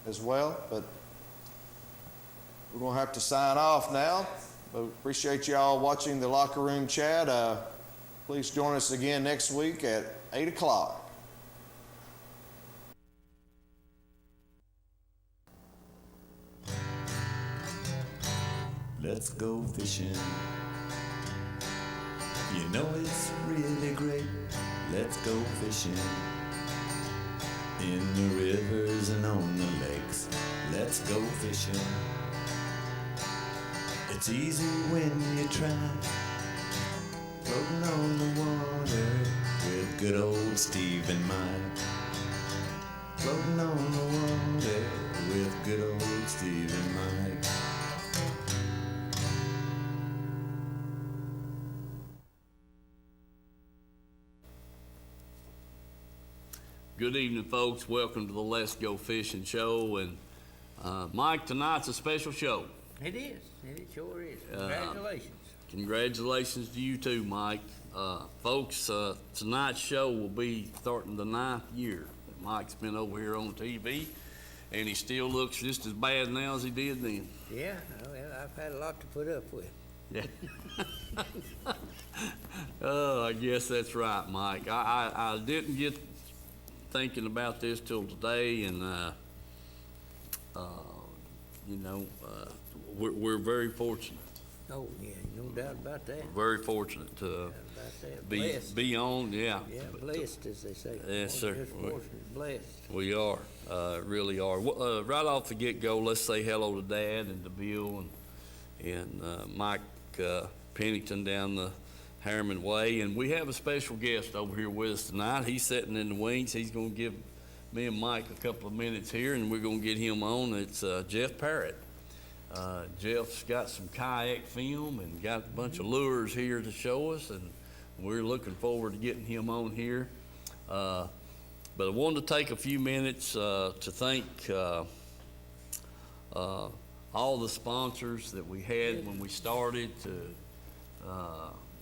as well. But we're going to have to sign off now. But appreciate you all watching the Locker Room Chat. Please join us again next week at 8 o'clock. Let's go fishing. You know it's really great. Let's go fishing. In the rivers and on the lakes. Let's go fishing. It's easy when you try. Floating on the water with good old Steve in mind. Floating on the water with good old Steve in mind. Good evening, folks. Welcome to the Let's Go Fishing Show. And Mike, tonight's a special show. It is. It sure is. Congratulations. Congratulations to you too, Mike. Folks, tonight's show will be starting the 9th year that Mike's been over here on TV, and he still looks just as bad now as he did then. Yeah, well, I've had a lot to put up with. Yeah. Oh, I guess that's right, Mike. I didn't get thinking about this till today, and we're very fortunate. Oh yeah, no doubt about that. Very fortunate to be on. Yeah. Yeah, blessed as they say. Yes, sir. Just fortunate, blessed. We are, really are. Right off the get-go, let's say hello to Dad and to Bill and Mike Pennington down the Harriman Way, and we have a special guest over here with us tonight. He's sitting in the wings. He's going to give me and Mike a couple of minutes here, and we're going to get him on. It's Jeff Parrott. Jeff's got some kayak film and got a bunch of lures here to show us, and we're looking forward to getting him on here. But I wanted to take a few minutes to thank all the sponsors that we had when we started.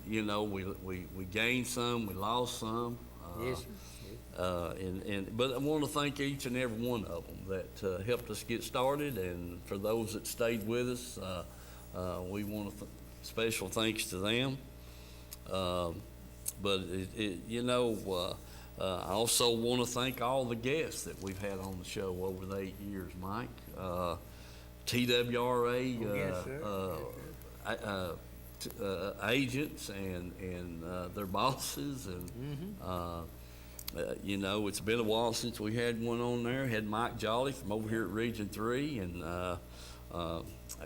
We gained some, we lost some. Yes, But I want to thank each and every one of them that helped us get started, and for those that stayed with us, we want special thanks to them. But I also want to thank all the guests that we've had on the show over the 8 years, Mike. TWRA, agents and their bosses, and it's been a while since we had one on there. Had Mike Jolly from over here at Region 3, and I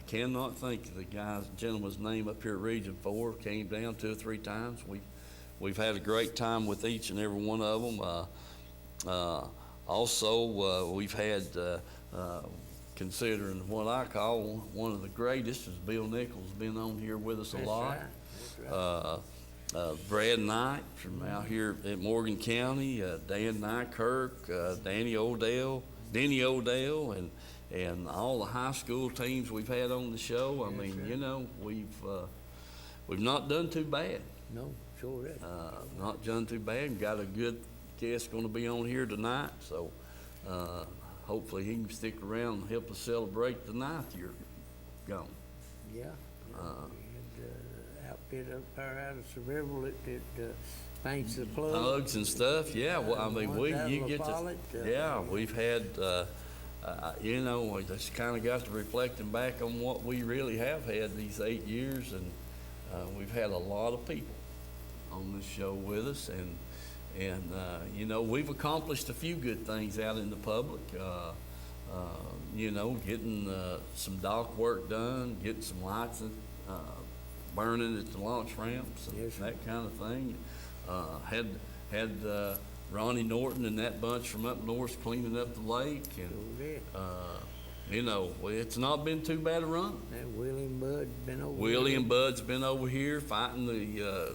cannot think of the gentleman's name up here at Region 4. Came down 2 or 3 times. We've had a great time with each and every one of them. Also, we've had, considering what I call one of the greatest, is Bill Nichols, been on here with us a lot. Right. Brad Knight from out here at Morgan County, Dan Nykirk, Denny Odell, and all the high school teams we've had on the show. I mean, we've not done too bad. No, sure is. Not done too bad. We've got a good guest going to be on here tonight, so hopefully he can stick around and help us celebrate the 9th year gone. Yeah. We had outfit up there out of Cerebral that paints the plugs and stuff. Yeah, well, I mean, we've had, we just kind of got to reflecting back on what we really have had these 8 years, and we've had a lot of people on this show with us, and we've accomplished a few good things out in the public. Getting some dock work done, getting some lights burning at the launch ramps, and that kind of thing. Had Ronnie Norton and that bunch from up north cleaning up the lake, and it's not been too bad a run. And Willie and Bud been over. Willie and Bud's been over here fighting the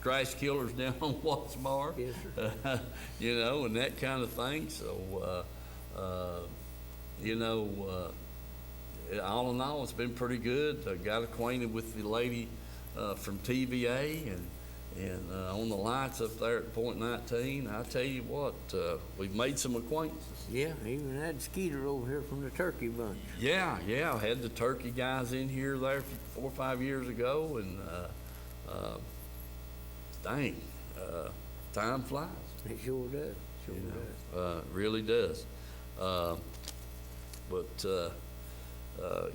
grass killers down on Watts Bar. Yes, sir. And that kind of thing. So, all in all, it's been pretty good. I got acquainted with the lady from TVA, And on the lights up there at Point 19, I tell you what, we've made some acquaintances. Yeah, even had Skeeter over here from the turkey bunch. Yeah, I had the turkey guys in here there 4 or 5 years ago, and dang, time flies. It sure does, sure You does. know, really does.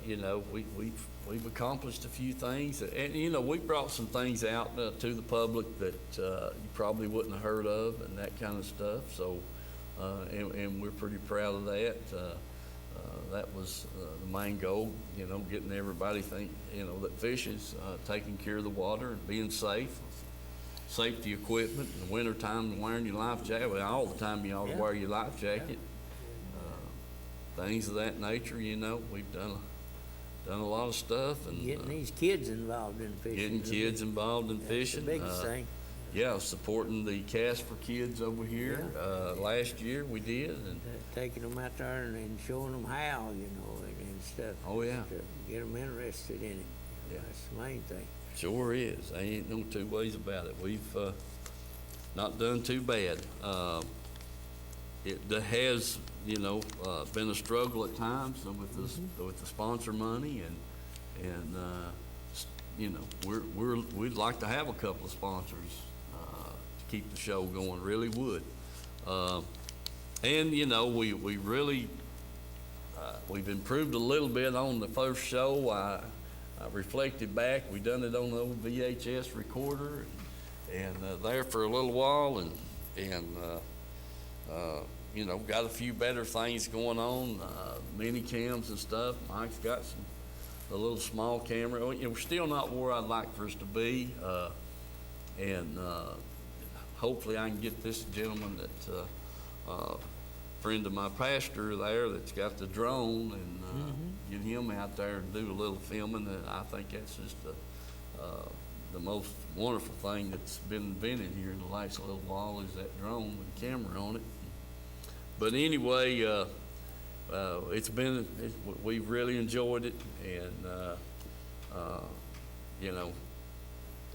You know, we've accomplished a few things, and you know, we brought some things out to the public that you probably wouldn't have heard of, and that kind of stuff. So, and we're pretty proud of that. That was the main goal, you know, getting everybody that fishes, taking care of the water and being safe. Safety equipment in the wintertime, wearing your life jacket. Well, all the time you ought to wear your life jacket. Things of that nature, you know, we've done a lot of stuff, and Getting these kids involved in fishing. getting kids involved in That's fishing. the biggest thing. Yeah, supporting the Cast for Kids over here. Last year we did, and Taking them out there and showing them how, you know, and stuff. Oh, yeah. To get them interested in it. Yeah. That's the main thing. sure is. There ain't no two ways about it. We've not done too bad. It has, been a struggle at times with the sponsor money, and we'd like to have a couple of sponsors to keep the show going. Really would. And we really we've improved a little bit on the first show. I reflected back. We done it on the old VHS recorder, and there for a little while, and got a few better things going on, mini cams and stuff. Mike's got a little small camera. We're still not where I'd like for us to be, and hopefully I can get this gentleman that friend of my pastor there that's got the drone, and get him out there and do a little filming. And I think that's just the most wonderful thing that's been invented here in the last little while is that drone with a camera on it. But anyway, we've really enjoyed it, and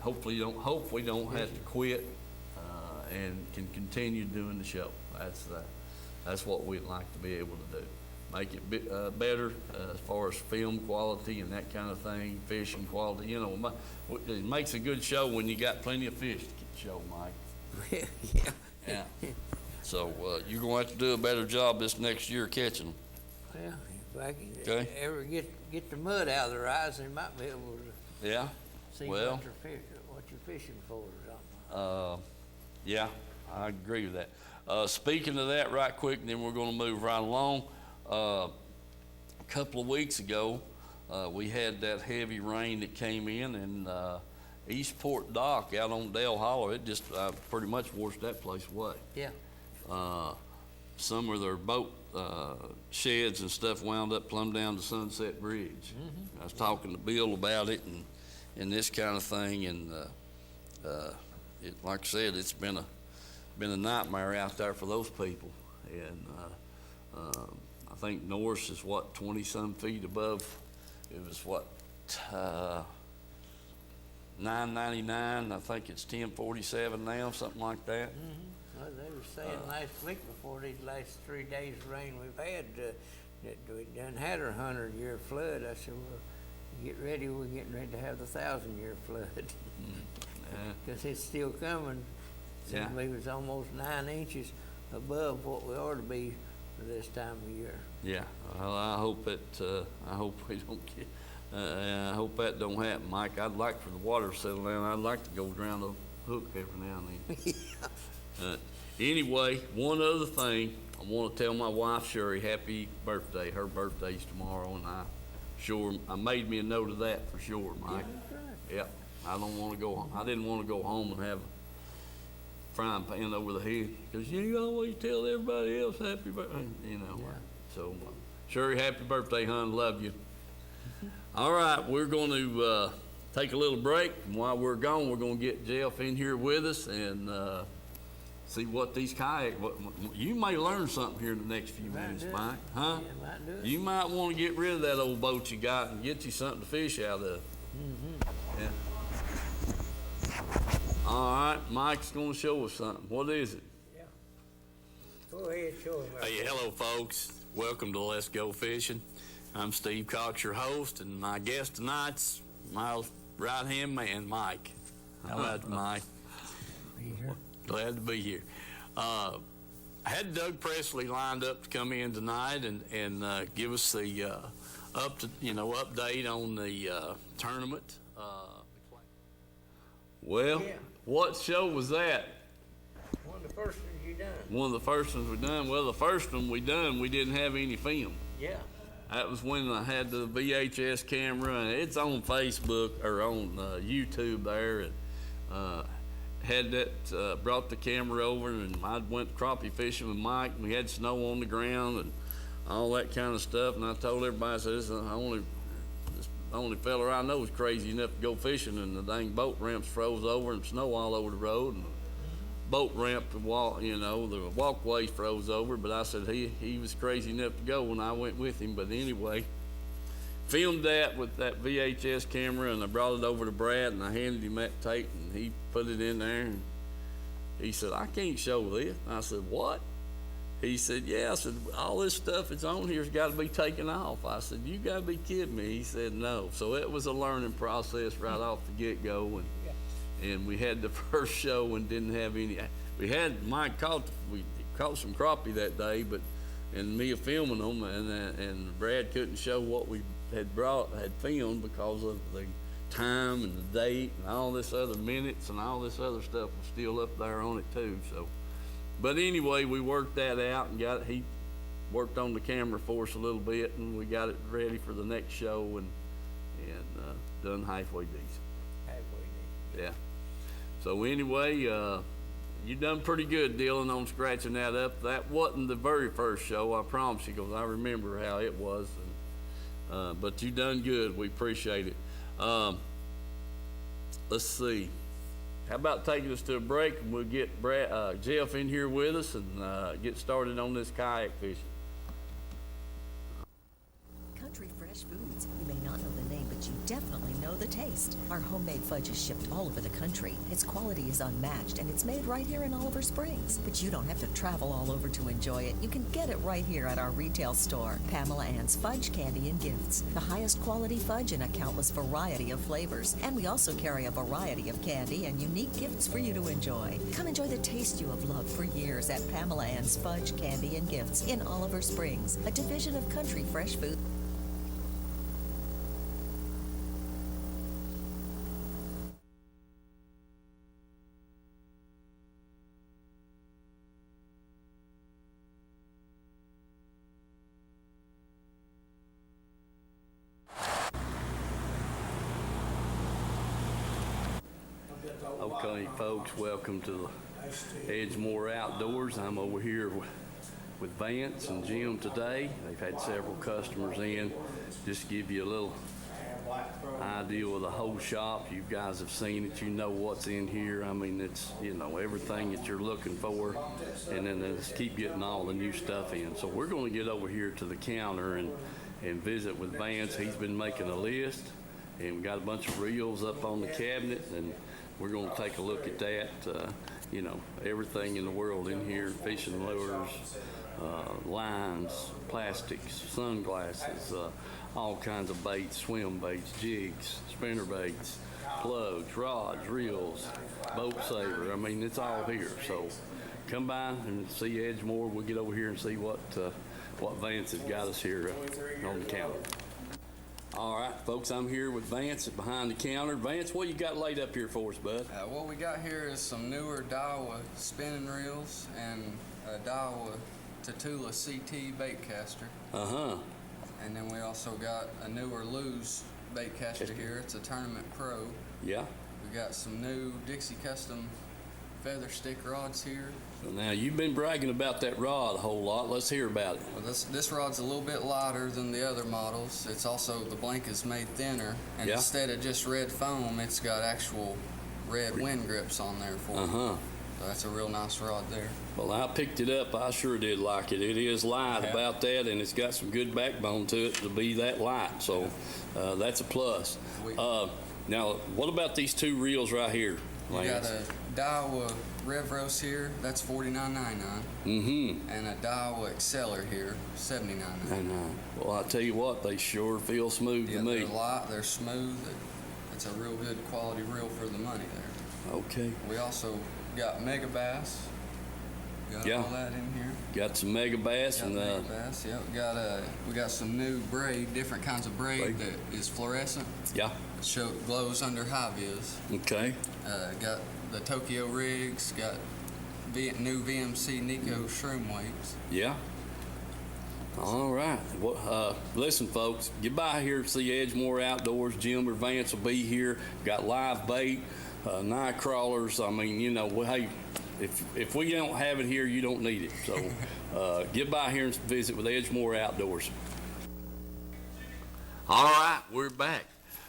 hope we don't have to quit, and can continue doing the show. That's what we'd like to be able to do. Make it better as far as film quality and that kind of thing, fishing quality. It makes a good show when you got plenty of fish to keep the show, Mike. Yeah. So you're going to have to do a better job this next year catching them. Well, if I can ever get the mud out of their eyes, they might be able to see what you're fishing for or something. Yeah, I agree with that. Speaking of that right quick, and then we're going to move right along. A couple of weeks ago, we had that heavy rain that came in, and Eastport Dock out on Dale Hollow, it just pretty much washed that place away. Yeah. Some of their boat sheds and stuff wound up plumb down to Sunset Bridge. I was talking to Bill about it and this kind of thing, and like I said, it's been a nightmare out there for those people. And I think Norris is 20-some feet above. It was 999. I think it's 1047 now, something like that. Well, they were saying last week before these last 3 days of rain we've had that we done had our 100-year flood. I said, well, get ready, we're getting ready to have the 1,000-year flood. Because it's still coming. Seems to me it was almost 9 inches above what we ought to be for this time of year. Yeah, well, I hope we don't get. I hope that don't happen, Mike. I'd like for the water to settle down. I'd like to go around the hook every now and then. Anyway, one other thing, I want to tell my wife Sherry happy birthday. Her birthday's tomorrow, and I made me a note of that for sure, Mike. Yeah, that's right. Yep. I didn't want to go home and have a frying pan over the head, because you always tell everybody else happy birthday, So, Sherry, happy birthday, hon. Love you. All right, we're going to take a little break, and while we're gone, we're going to get Jeff in here with us and see what these kayaks. You may learn something here in the next few minutes, Mike. Huh? Yeah, might do it. You might want to get rid of that old boat you got and get you something to fish out of. Yeah. All right, Mike's gonna show us something. What is it? Yeah. Go ahead, show him. Hey, hello, folks. Welcome to Let's Go Fishing. I'm Steve Cox, your host, and my guest tonight's my right-hand man, Mike. How about you, Mike? Be here. Glad to be here. I had Doug Presley lined up to come in tonight and give us the update on the tournament. Well, Yeah. what show was that? One of the first ones you done. One of the first ones we done. Well, the first one we done, we didn't have any film. Yeah. That was when I had the VHS camera, and it's on Facebook or on YouTube there. And had that, brought the camera over, and I went crappie fishing with Mike, and we had snow on the ground and all that kind of stuff. And I told everybody, I said, this is the only fella I know is crazy enough to go fishing, and the dang boat ramps froze over and snow all over the road. And the boat ramp, the walkway froze over. But I said he was crazy enough to go when I went with him. But anyway, filmed that with that VHS camera, and I brought it over to Brad, and I handed him that tape, and he put it in there, and he said, I can't show this. And I said, what? He said, yeah. I said, all this stuff that's on here's got to be taken off. I said, you got to be kidding me. He said, no. So it was a learning process right off the get-go, and we had the first show and didn't have any. We caught some crappie that day, and me filming them, and Brad couldn't show what we had filmed because of the time and the date and all this other minutes and all this other stuff was still up there on it too. So, but anyway, we worked that out and he worked on the camera for us a little bit, and we got it ready for the next show and done halfway decent. Halfway decent. Yeah. So anyway, you done pretty good dealing on scratching that up. That wasn't the very first show, I promise you, because I remember how it was. But you done good. We appreciate it. Let's see. How about taking us to a break, and we'll get Jeff in here with us and get started on this kayak fishing. Country Fresh Foods. You may not know the name, but you definitely know the taste. Our homemade fudge is shipped all over the country. Its quality is unmatched, and it's made right here in Oliver Springs. But you don't have to travel all over to enjoy it. You can get it right here at our retail store, Pamela Ann's Fudge, Candy, and Gifts. The highest quality fudge in a countless variety of flavors. And we also carry a variety of candy and unique gifts for you to enjoy. Come enjoy the taste you have loved for years at Pamela Ann's Fudge, Candy, and Gifts in Oliver Springs, a division of Country Fresh Foods. Okay, folks, welcome to the Edgemore Outdoors. I'm over here with Vance and Jim today. They've had several customers in. Just to give you a little idea of the whole shop. You guys have seen it. You know what's in here. I mean, it's, everything that you're looking for. And then let's keep getting all the new stuff in. So we're going to get over here to the counter and visit with Vance. He's been making a list. And we got a bunch of reels up on the cabinet, and we're going to take a look at that. Everything in the world in here, fishing lures, lines, plastics, sunglasses, all kinds of baits, swim baits, jigs, spinner baits, plugs, rods, reels, boat saver. I mean, it's all here. So come by and see Edgemore. We'll get over here and see what Vance has got us here on the counter. All right, folks, I'm here with Vance behind the counter. Vance, what you got laid up here for us, bud? What we got here is some newer Daiwa spinning reels and a Daiwa Tatula CT bait caster. Uh-huh. And then we also got a newer Lew's bait caster here. It's a Tournament Pro. Yeah. We got some new Dixie Custom feather stick rods here. So now, you've been bragging about that rod a whole lot. Let's hear about it. Well, this rod's a little bit lighter than the other models. It's also, the blank is made thinner. And Yeah. instead of just red foam, it's got actual red wind grips on there for it. Uh-huh. So that's a real nice rod there. Well, I picked it up. I sure did like it. It is light about that, and it's got some good backbone to it to be that light. So that's a plus. Now, what about these two reels right here? You got Lance? a Daiwa Rev Roast here, that's $49.99. Mm-hmm. And a Daiwa Exceller here, $79.99. And well, I tell you what, they sure feel smooth Yeah, to me. they're light, they're smooth. It's a real good quality reel for the money there. Okay. We also got Mega Bass. Got Yeah. all that in here. Got some mega bass Got and Mega Bass. Yep. We got some new braid, different kinds of braid that is fluorescent. yeah. Glows under high vis. Okay. Got the Tokyo rigs. Got new VMC Nico shroom weights. Yeah. All right. Well, listen, folks, get by here, see Edgemore Outdoors. Jim or Vance will be here. Got live bait, night crawlers. I mean, you know, hey, if we don't have it here, you don't need it. So get by here and visit with Edgemore Outdoors. All right, we're back.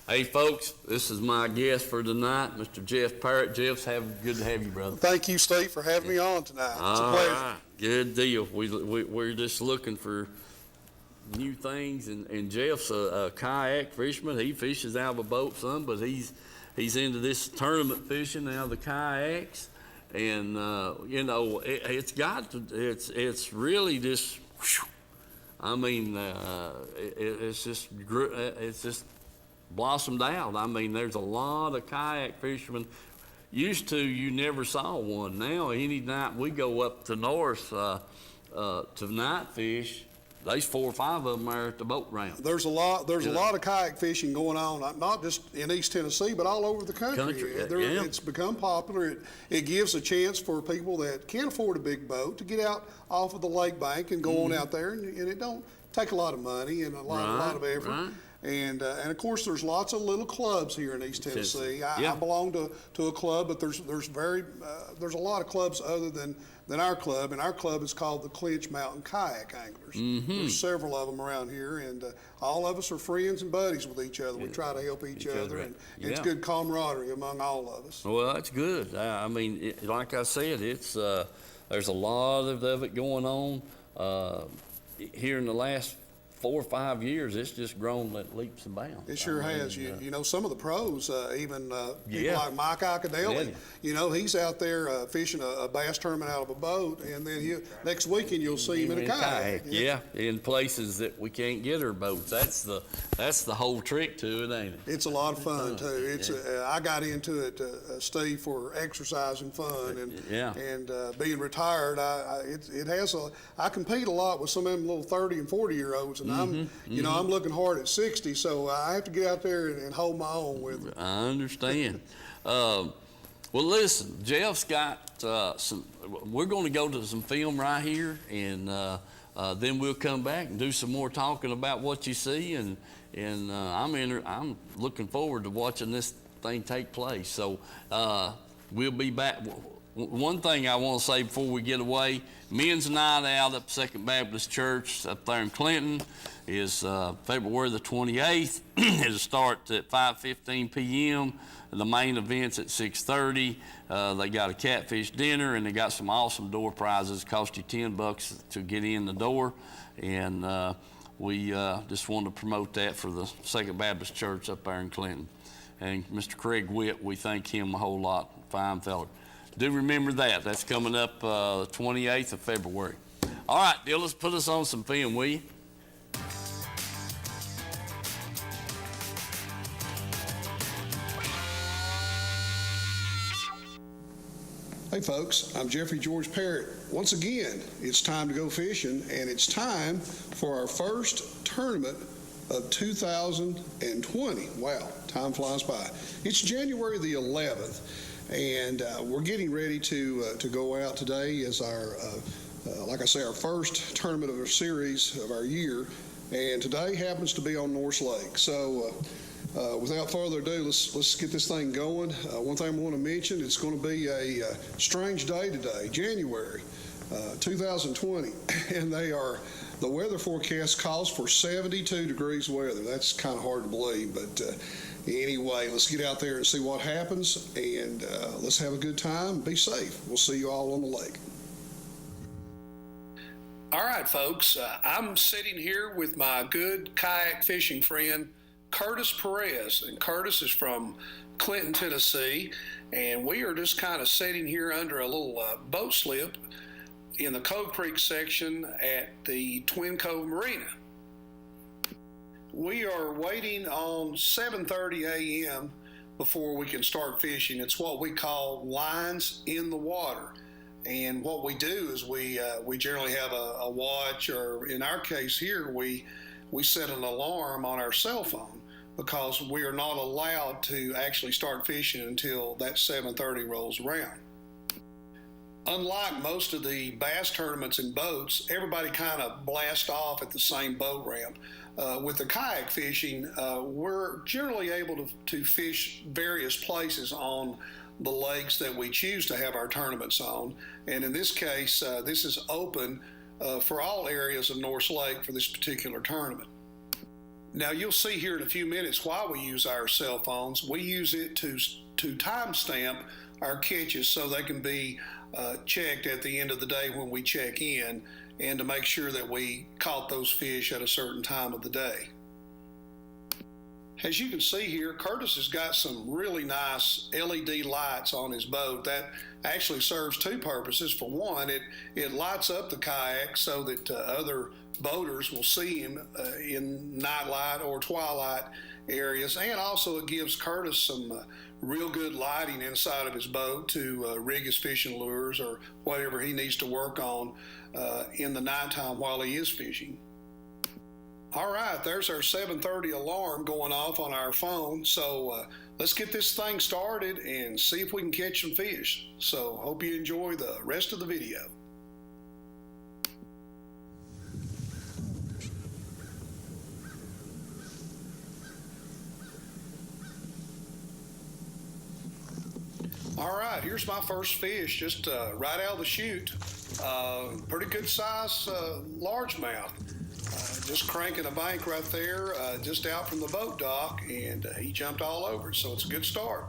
Hey, folks, this is my guest for tonight, Mr. Jeff Parrott. Jeff's good to have you, brother. Thank you, Steve, for having me on tonight. It's a All pleasure. right, good deal. We're just looking for new things, and Jeff's a kayak fisherman. He fishes out of a boat some, but he's into this tournament fishing now, the kayaks, and you know, it's really just, whew, I mean, it's just blossomed out. I mean, there's a lot of kayak fishermen. Used to, you never saw one. Now, any night we go up to North to night fish, there's 4 or 5 of them there at the boat ramp. There's a lot of kayak fishing going on, not just in East Tennessee, but all over the country. Yeah. It's become popular. It gives a chance for people that can't afford a big boat to get out off of the lake bank and go on out there, and it don't take a lot of money and a lot of effort. Right. And of course, there's lots of little clubs here in East Tennessee. Yeah. I belong to a club, but there's a lot of clubs other than our club, and our club is called the Clinch Mountain Kayak Anglers. There's several of them around here, and all of us are friends and buddies with each other. We try to help each other, and it's good camaraderie among all of us. Well, that's good. I mean, like I said, it's there's a lot of it going on here in the last 4 or 5 years. It's just grown at leaps and bounds. It sure has. You know, some of the pros, even people Yeah. like Mike Icadelli, Yeah. you know, he's out there fishing a bass tournament out of a boat, and then next weekend you'll see him in a kayak. Yeah, in places that we can't get our boats. That's the whole trick to it, ain't it? It's a lot of fun too. It's I got into it, Steve, for exercise and fun, and being retired, I compete a lot with some of them little 30 and 40-year-olds, and I'm looking hard at 60, so I have to get out there and hold my own with them. I understand. Well, listen, Jeff's got some. We're going to go to some film right here, and then we'll come back and do some more talking about what you see, and I'm looking forward to watching this thing take place. So we'll be back. One thing I want to say before we get away: men's night out at Second Baptist Church up there in Clinton is February the 28th. It'll start at 5:15 p.m. The main event's at 6:30. They got a catfish dinner, and they got some awesome door prizes. Cost you $10 to get in the door, and we just wanted to promote that for the Second Baptist Church up there in Clinton. And Mr. Craig Witt, we thank him a whole lot. Fine fella. Do remember that. That's coming up the 28th of February. All right, Dillis, put us on some film, will you? Hey folks, I'm Jeffrey George Parrott. Once again, it's time to go fishing, and it's time for our first tournament of 2020. Wow, time flies by. It's January the 11th, and we're getting ready to go out today as our, like I say, our first tournament of our series of our year, and today happens to be on Norse Lake. So without further ado, let's get this thing going. One thing I want to mention, it's going to be a strange day today, January 2020, and the weather forecast calls for 72 degrees weather. That's kind of hard to believe, but anyway, let's get out there and see what happens, and let's have a good time. Be safe. We'll see you all on the lake. All right, folks, I'm sitting here with my good kayak fishing friend, Curtis Perez, and Curtis is from Clinton, Tennessee, and we are just kind of sitting here under a little boat slip in the Cove Creek section at the Twin Cove Marina. We are waiting on 7:30 a.m. before we can start fishing. It's what we call lines in the water. And what we do is we generally have a watch, or in our case here, we set an alarm on our cell phone because we are not allowed to actually start fishing until that 7:30 rolls around. Unlike most of the bass tournaments in boats, everybody kind of blasts off at the same boat ramp. With the kayak fishing, we're generally able to fish various places on the lakes that we choose to have our tournaments on. And in this case, this is open for all areas of North Lake for this particular tournament. Now, you'll see here in a few minutes why we use our cell phones. We use it to timestamp our catches so they can be checked at the end of the day when we check in, and to make sure that we caught those fish at a certain time of the day. As you can see here, Curtis has got some really nice LED lights on his boat. That actually serves two purposes. For one, it lights up the kayak so that other boaters will see him in nightlight or twilight areas, and also it gives Curtis some real good lighting inside of his boat to rig his fishing lures or whatever he needs to work on in the nighttime while he is fishing. All right, there's our 7:30 alarm going off on our phone. So let's get this thing started and see if we can catch some fish. So hope you enjoy the rest of the video. All right, here's my first fish, just right out of the chute. Pretty good size largemouth. Just cranking a bank right there, just out from the boat dock, and he jumped all over it, so it's a good start.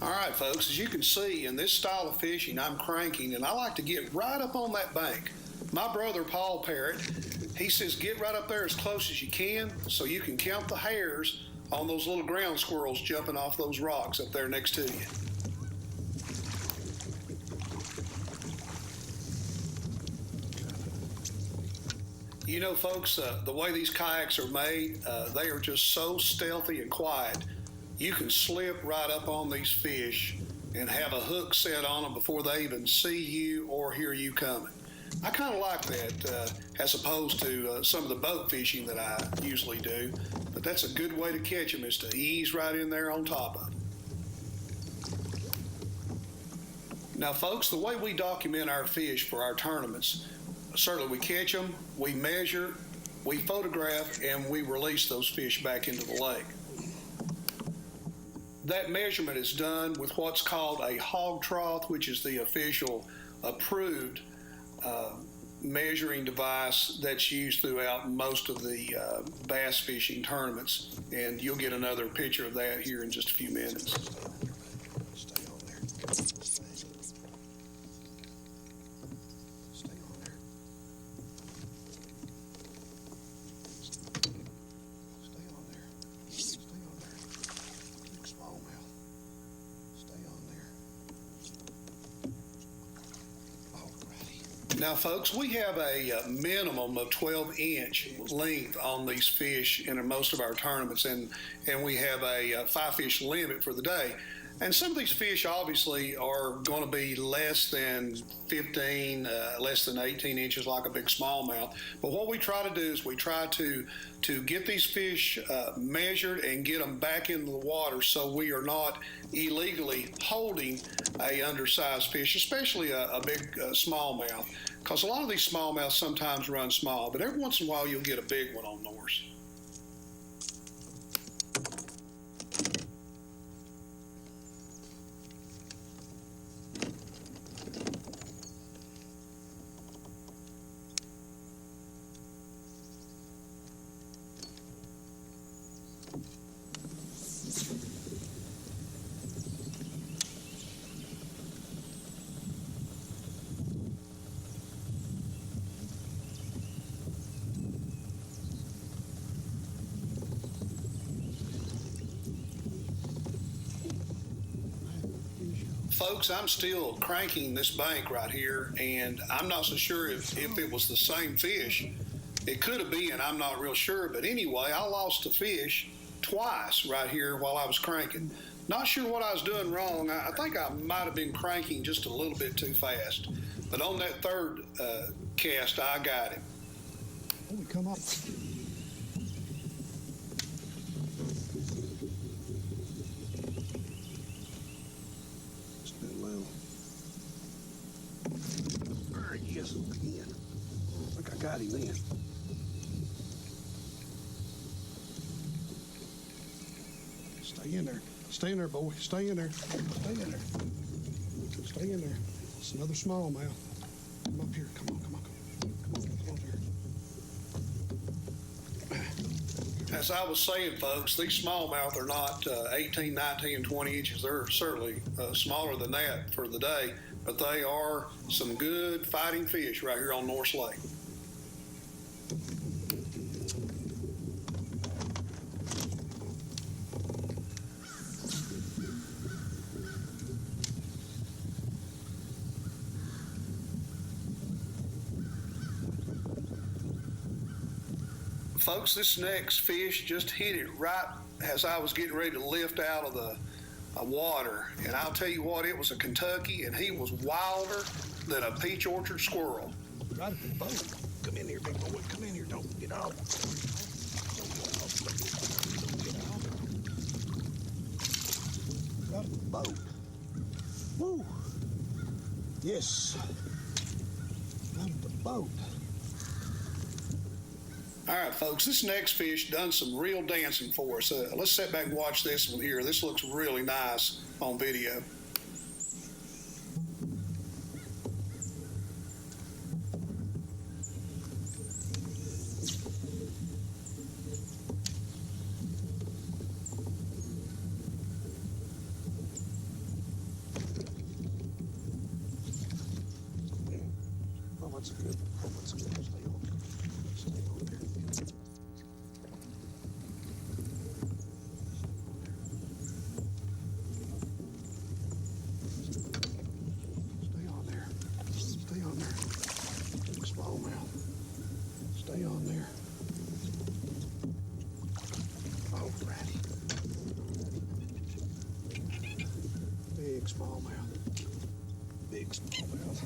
All right, folks, as you can see, in this style of fishing, I'm cranking, and I like to get right up on that bank. My brother, Paul Parrott, he says get right up there as close as you can so you can count the hairs on those little ground squirrels jumping off those rocks up there next to you. You know, folks, the way these kayaks are made, they are just so stealthy and quiet. You can slip right up on these fish and have a hook set on them before they even see you or hear you coming. I kind of like that as opposed to some of the boat fishing that I usually do, but that's a good way to catch them, is to ease right in there on top of them. Now, folks, the way we document our fish for our tournaments, certainly we catch them, we measure, we photograph, and we release those fish back into the lake. That measurement is done with what's called a hog trough, which is the official approved measuring device that's used throughout most of the bass fishing tournaments. And you'll get another picture of that here in just a few minutes. Stay on there. Stay on there. Stay on there. Stay on there. Big smallmouth. Stay on there. Alrighty. Now, folks, we have a minimum of 12-inch length on these fish in most of our tournaments, and we have a 5-fish limit for the day. And some of these fish obviously are going to be less than 15, less than 18 inches, like a big smallmouth. But what we try to do is we try to get these fish measured and get them back into the water so we are not illegally holding a undersized fish, especially a big smallmouth. Because a lot of these smallmouths sometimes run small, but every once in a while you'll get a big one on Norse. Folks, I'm still cranking this bank right here, and I'm not so sure if it was the same fish. It could have been, I'm not real sure, but anyway, I lost a fish twice right here while I was cranking. Not sure what I was doing wrong. I think I might have been cranking just a little bit too fast. But on that third cast, I got him. Oh, come on. Just that little. There he is again. I think I got him then. Stay in there. Stay in there, boy. Stay in there. Stay in there. Stay in there. It's another smallmouth. Come up here. Come on, come on, come on. Come on, come on here. As I was saying, folks, these smallmouth are not 18, 19, and 20 inches. They're certainly smaller than that for the day, but they are some good fighting fish right here on North Lake. Folks, this next fish just hit it right as I was getting ready to lift out of the water. And I'll tell you what, it was a Kentucky, and he was wilder than a peach orchard squirrel. Right at the boat. Come in here, big boy. Come in here. Don't get off. Don't get off. Don't get off. Right at the boat. Woo. Yes. Right at the boat. All right, folks, this next fish done some real dancing for us. Let's sit back and watch this one here. This looks really nice on video. Oh, that's good. Oh, that's good. Stay on. Stay on there. Stay on there. Stay on there. Big smallmouth. Stay on there. Oh, ratty. Big smallmouth. Big smallmouth.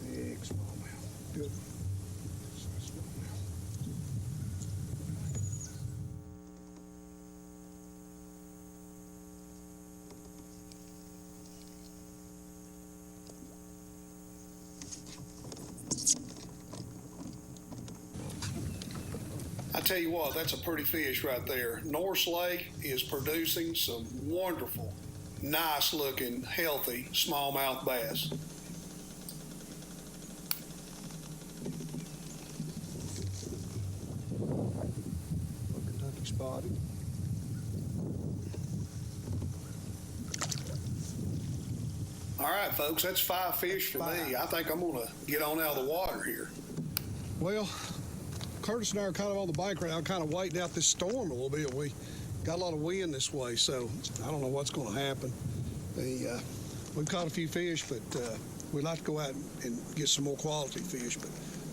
Big smallmouth. Good. Smallmouth. I tell you what, that's a pretty fish right there. North Lake is producing some wonderful, nice looking, healthy smallmouth bass. Kentucky spotted. All right, folks, that's 5 fish for me. I think I'm gonna get on out of the water here. Well, Curtis and I are kind of on the bank right now, kind of waiting out this storm a little bit. We got a lot of wind this way, so I don't know what's going to happen. We've caught a few fish, but we'd like to go out and get some more quality fish, but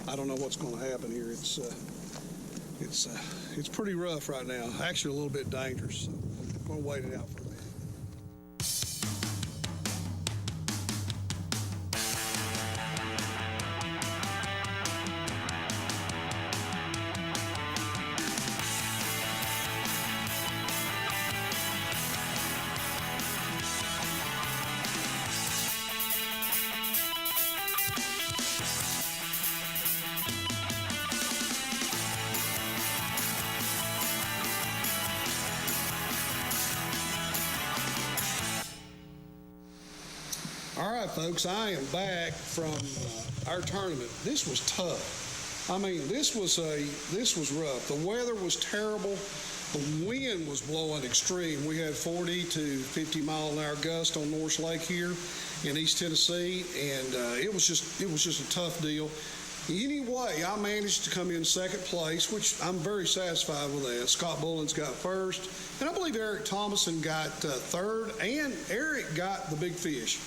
I don't know what's going to happen here. It's pretty rough right now. Actually, a little bit dangerous. So I'm going to wait it out for a minute. All right, folks, I am back from our tournament. This was tough. I mean, this was rough. The weather was terrible. The wind was blowing extreme. We had 40 to 50 mile an hour gust on North Lake here in East Tennessee, and it was just a tough deal. Anyway, I managed to come in second place, which I'm very satisfied with that. Scott Bullen's got first, and I believe Eric Thomason got third, and Eric got the big fish.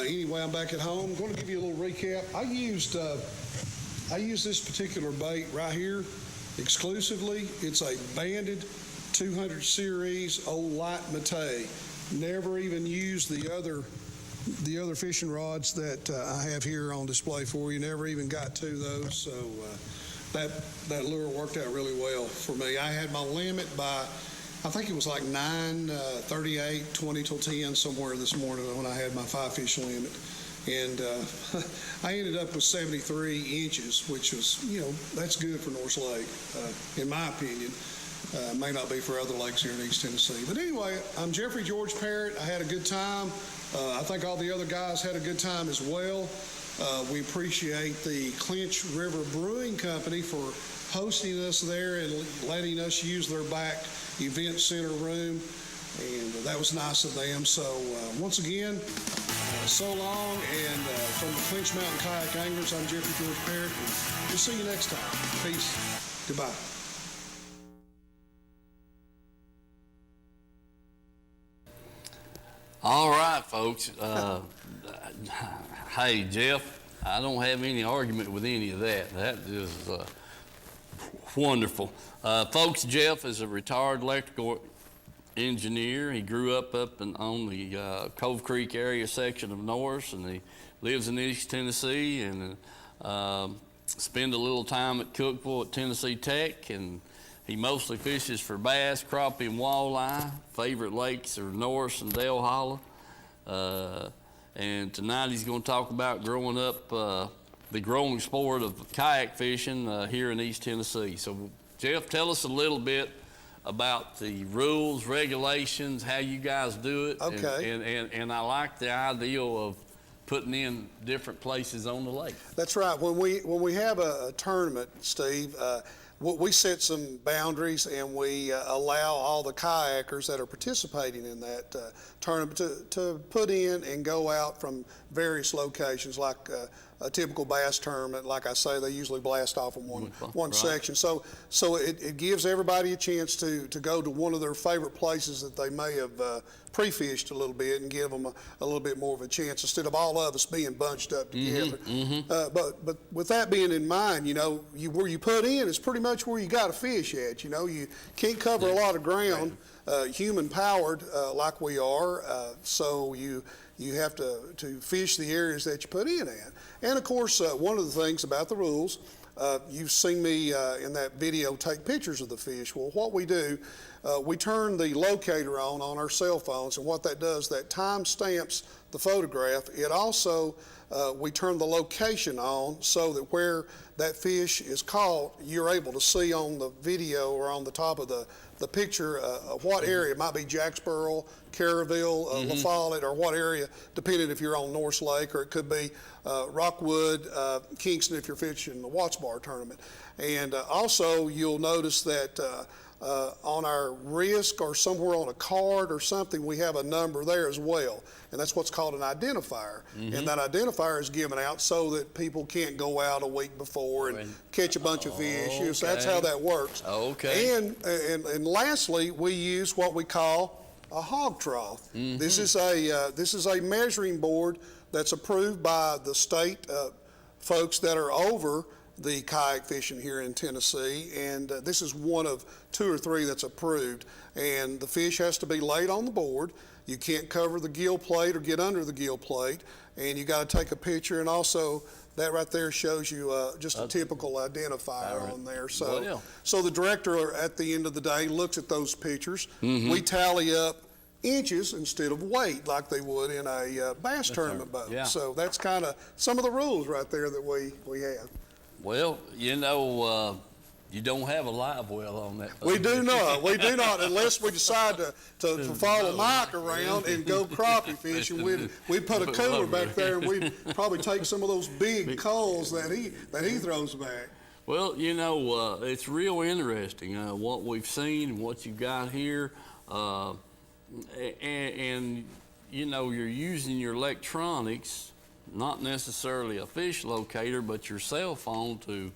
Anyway, I'm back at home. I'm going to give you a little recap. I used this particular bait right here exclusively. It's a banded 200 series old light mate. Never even used the other fishing rods that I have here on display for you. Never even got to those, so that lure worked out really well for me. I had my limit by, I think it was like 9:38, 20 till 10 somewhere this morning when I had my 5-fish limit, and I ended up with 73 inches, which was, that's good for North Lake, in my opinion. May not be for other lakes here in East Tennessee. But anyway, I'm Jeffrey George Parrott. I had a good time. I think all the other guys had a good time as well. We appreciate the Clinch River Brewing Company for hosting us there and letting us use their back event center room. And that was nice of them. So once again, so long. And from the Clinch Mountain Kayak Anglers, I'm Jeffrey George Parrott. We'll see you next time. Peace. Goodbye. All right, folks. Hey, Jeff, I don't have any argument with any of that. That is wonderful. Folks, Jeff is a retired electrical engineer. He grew up on the Cove Creek area section of Norris, and he lives in East Tennessee, and spend a little time at Cookville at Tennessee Tech, and he mostly fishes for bass, crappie, and walleye. Favorite lakes are Norris and Dale Hollow. And tonight he's going to talk about growing up, the growing sport of kayak fishing here in East Tennessee. So, Jeff, tell us a little bit about the rules, regulations, how you guys do it. Okay. And I like the idea of putting in different places on the lake. That's right. When we have a tournament, Steve, we set some boundaries, and we allow all the kayakers that are participating in that tournament to put in and go out from various locations, like a typical bass tournament. Like I say, they usually blast off in one Right. section. So it gives everybody a chance to go to one of their favorite places that they may have pre-fished a little bit, and give them a little bit more of a chance, instead of all of us being bunched up together. But with that being in mind, where you put in is pretty much where you got to fish at. You can't cover a lot of ground, human powered like we are. So you have to fish the areas that you put in at. And of course, one of the things about the rules, you've seen me in that video take pictures of the fish. Well, what we do, we turn the locator on our cell phones, and what that does, that time stamps the photograph. It also, we turn the location on so that where that fish is caught, you're able to see on the video or on the top of the picture what area. It might be Jacksboro, Caryville, La Follette, or what area, depending if you're on North Lake, or it could be Rockwood, Kingston if you're fishing the Watts Bar tournament. And also you'll notice that on our wrist or somewhere on a card or something, we have a number there as well. And that's what's called an identifier. And that identifier is given out so that people can't go out a week before and catch a bunch of fish. So that's how that works. Okay. And lastly, we use what we call a hog trough. This is a measuring board that's approved by the state folks that are over the kayak fishing here in Tennessee, and this is one of 2 or 3 that's approved. And the fish has to be laid on the board. You can't cover the gill plate or get under the gill plate, and you got to take a picture. And also, that right there shows you just a typical identifier on there. So the director at the end of the day looks at those pictures. We tally up inches instead of weight like they would in a bass tournament boat. Yeah. So that's kind of some of the rules right there that we have. Well, you don't have a live well on that. We do not, unless we decide to follow Mike around and go crappie fishing. We'd put a cooler back there, and we'd probably take some of those big culls that he throws back. Well, it's real interesting what we've seen, what you got here, and you're using your electronics not necessarily a fish locator, but your cell phone to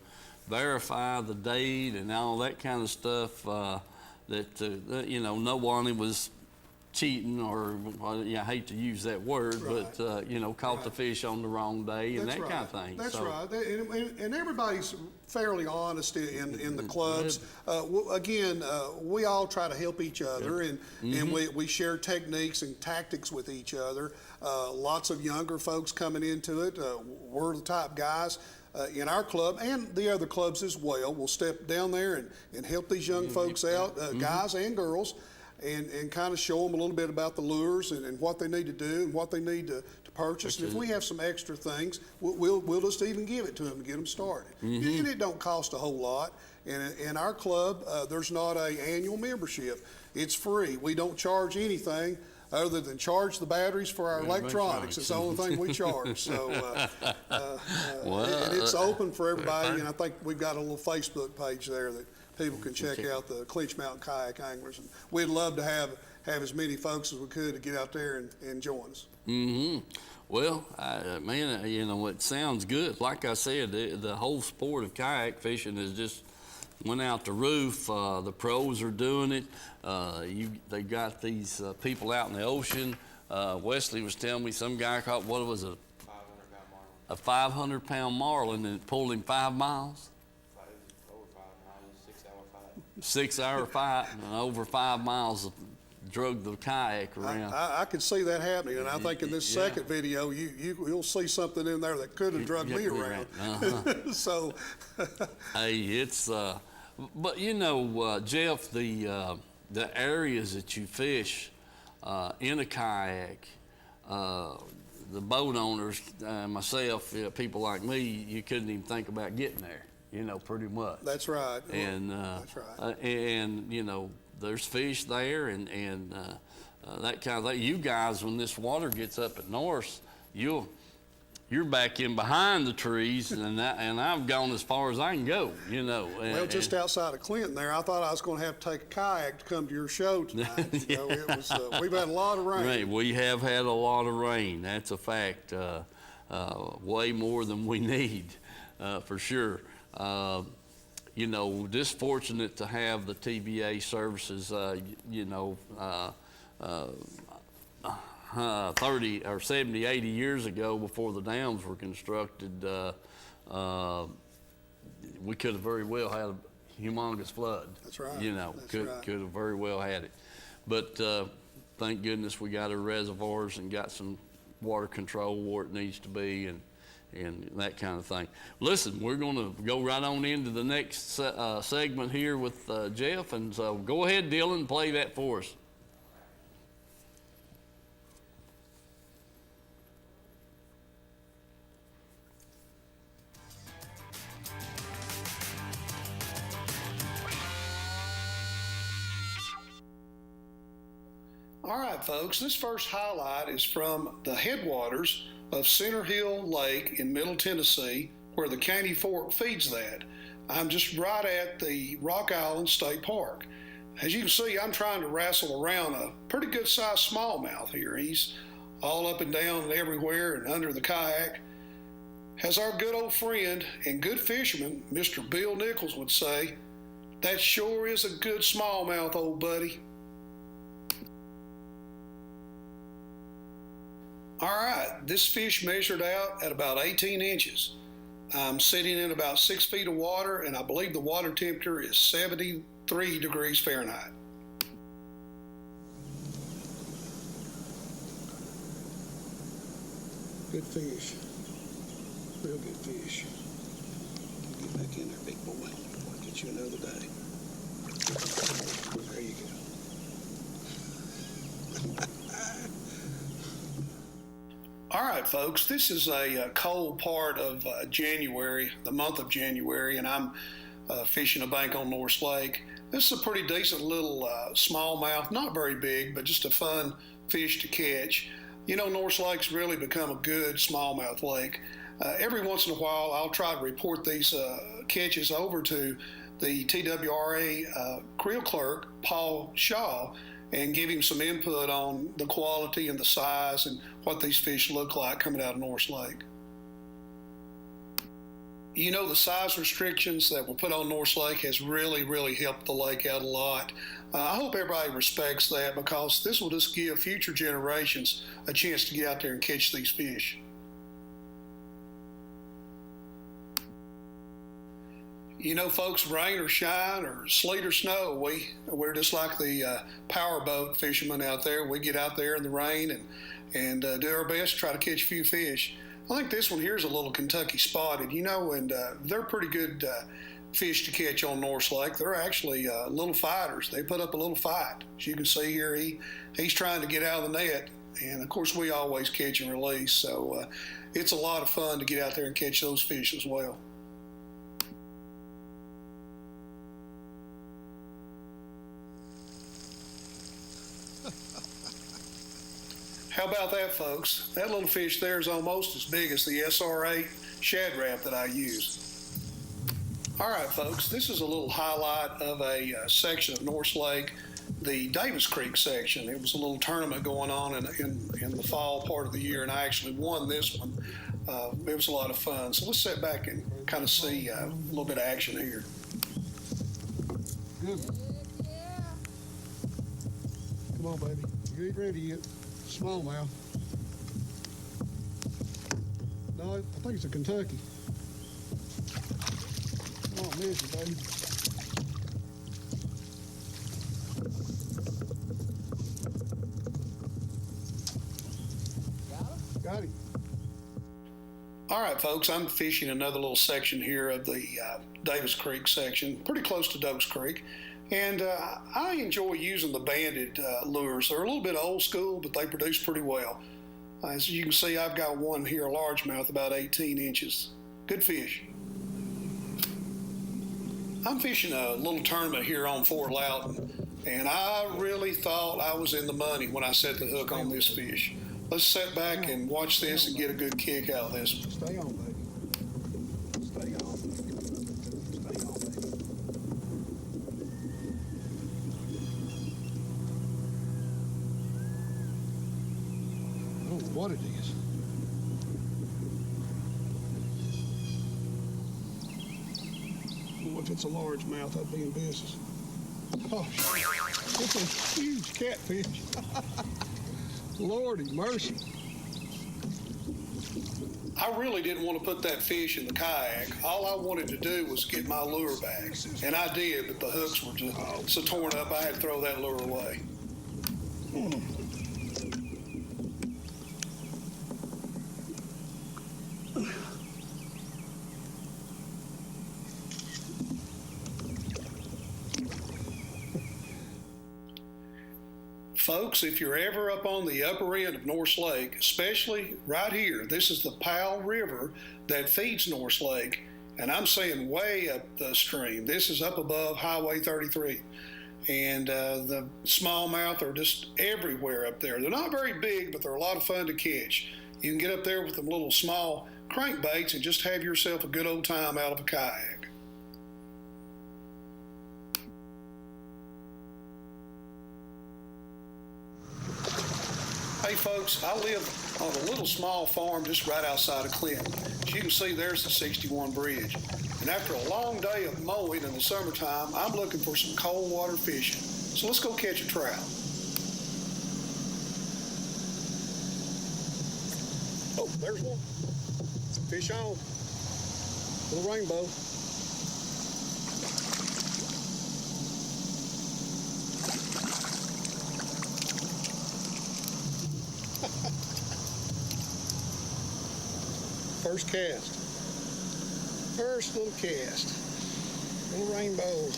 verify the date and all that kind of stuff, no one was cheating or, well, yeah, I hate to use that word, Right. but, caught the fish on the wrong day and That's that right. kind of thing. That's So, right. And everybody's fairly honest in the clubs. We all try to help each other, and we share techniques and tactics with each other. Lots of younger folks coming into it. We're the top guys in our club and the other clubs as well. We'll step down there and help these young folks out, guys and girls, and kind of show them a little bit about the lures and what they need to do and what they need to purchase. And if we have some extra things, we'll just even give it to them to get them started. And it don't cost a whole lot. And in our club, there's not a annual membership. It's free. We don't charge anything other than charge the batteries for our electronics. It's the only thing we charge. So, and it's open for everybody. And I think we've got a little Facebook page there that people can check out, the Clinch Mountain Kayak Anglers. And we'd love to have as many folks as we could to get out there and join us. Well, man, it sounds good. Like I said, the whole sport of kayak fishing has just went out the roof. The pros are doing it. They got these people out in the ocean. Wesley was telling me some guy caught, what was it? 500-pound marlin. A 500-pound marlin and pulled him 5 miles. Over 5 miles, 6-hour fight. 6-hour fight and over 5 miles drug the kayak around. I could see that happening, and I think in this second video, you'll see something in there that could have drugged me around. So, hey, it's but Jeff, the areas that you fish in a kayak, the boat owners, myself, people like me, you couldn't even think about getting there. Pretty much. That's right. And that's right. And there's fish there and that kind of thing. You guys, when this water gets up at north, you're back in behind the trees, and I've gone as far as I can go. Well, just outside of Clinton there, I thought I was going to have to take a kayak to come to your show tonight. It was. We've had a lot of rain. Right, we have had a lot of rain. That's a fact. Way more than we need, for sure. Just fortunate to have the TVA services, 30 or 70, 80 years ago before the dams were constructed. We could have very well had a humongous flood. That's right. Could have very well had it. But thank goodness we got our reservoirs and got some water control where it needs to be and that kind of thing. Listen, we're going to go right on into the next segment here with Jeff, and so go ahead, Dylan, play that for us. All right, folks, this first highlight is from the headwaters of Center Hill Lake in Middle Tennessee, where the Caney Fork feeds that. I'm just right at the Rock Island State Park. As you can see, I'm trying to wrestle around a pretty good sized smallmouth here. He's all up and down and everywhere and under the kayak. As our good old friend and good fisherman, Mr. Bill Nichols, would say, that sure is a good smallmouth, old buddy. All right, this fish measured out at about 18 inches. I'm sitting in about 6 feet of water, and I believe the water temperature is 73 degrees Fahrenheit. Good fish. Real good fish. Get back in there, big boy. I'll get you another day. There you go. All right, folks, this is a cold part of January, the month of January, and I'm fishing a bank on North Lake. This is a pretty decent little smallmouth, not very big, but just a fun fish to catch. North Lake's really become a good smallmouth lake. Every once in a while, I'll try to report these catches over to the TWRA creel clerk, Paul Shaw, and give him some input on the quality and the size and what these fish look like coming out of North Lake. You know, the size restrictions that were put on North Lake has really helped the lake out a lot. I hope everybody respects that, because this will just give future generations a chance to get out there and catch these fish. You know, folks, rain or shine or sleet or snow, we're just like the powerboat fishermen out there. We get out there in the rain and do our best to try to catch a few fish. I think this one here is a little Kentucky spotted, you know, and they're pretty good fish to catch on North Lake. They're actually little fighters. They put up a little fight. As you can see here, he's trying to get out of the net, and of course we always catch and release, so it's a lot of fun to get out there and catch those fish as well. How about that, folks? That little fish there is almost as big as the SR8 Shad Rap that I use. All right, folks, this is a little highlight of a section of North Lake, the Davis Creek section. It was a little tournament going on in the fall part of the year, and I actually won this one. It was a lot of fun. So let's sit back and kind of see a little bit of action here. Good. Come on, baby. You ain't ready yet. Smallmouth. No, I think it's a Kentucky. Come on, miss it, baby. Got him. All right, folks, I'm fishing another little section here of the Davis Creek section, pretty close to Dokes Creek. And I enjoy using the banded lures. They're a little bit old school, but they produce pretty well. As you can see, I've got one here, a largemouth, about 18 inches. Good fish. I'm fishing a little tournament here on Fort Loudon, and I really thought I was in the money when I set the hook on this fish. Let's sit back and watch this and get a good kick out of this. Stay on, baby. Stay on. Stay on, baby. I don't know what it is. Well, if it's a largemouth, I'd be in business. Oh, it's a huge catfish. Lordy mercy. I really didn't want to put that fish in the kayak. All I wanted to do was get my lure back, and I did, but the hooks were just so torn up I had to throw that lure away. Folks, if you're ever up on the upper end of North Lake, especially right here, this is the Powell River that feeds North Lake, and I'm saying way up the stream. This is up above Highway 33, and the smallmouth are just everywhere up there. They're not very big, but they're a lot of fun to catch. You can get up there with them little small crankbaits and just have yourself a good old time out of a kayak. Hey folks, I live on a little small farm just right outside of Clinton. As you can see, there's the 61 bridge. And after a long day of mowing in the summertime, I'm looking for some cold water fishing. So let's go catch a trout. Oh, there's one. Fish on. Little rainbow. First cast. First little cast. Little rainbow.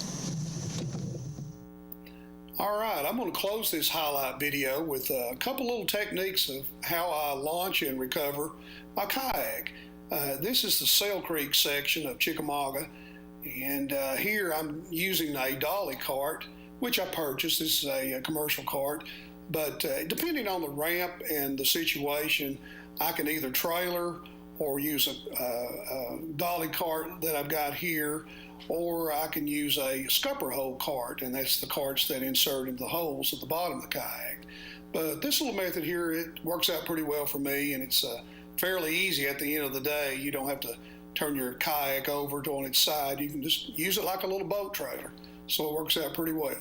All right, I'm going to close this highlight video with a couple little techniques of how I launch and recover my kayak. This is the Sail Creek section of Chickamauga, and here I'm using a dolly cart, which I purchased. This is a commercial cart, but depending on the ramp and the situation, I can either trailer or use a dolly cart that I've got here, or I can use a scupper hole cart, and that's the carts that insert into the holes at the bottom of the kayak. But this little method here, it works out pretty well for me, and it's fairly easy at the end of the day. You don't have to turn your kayak over to on its side. You can just use it like a little boat trailer. So it works out pretty well.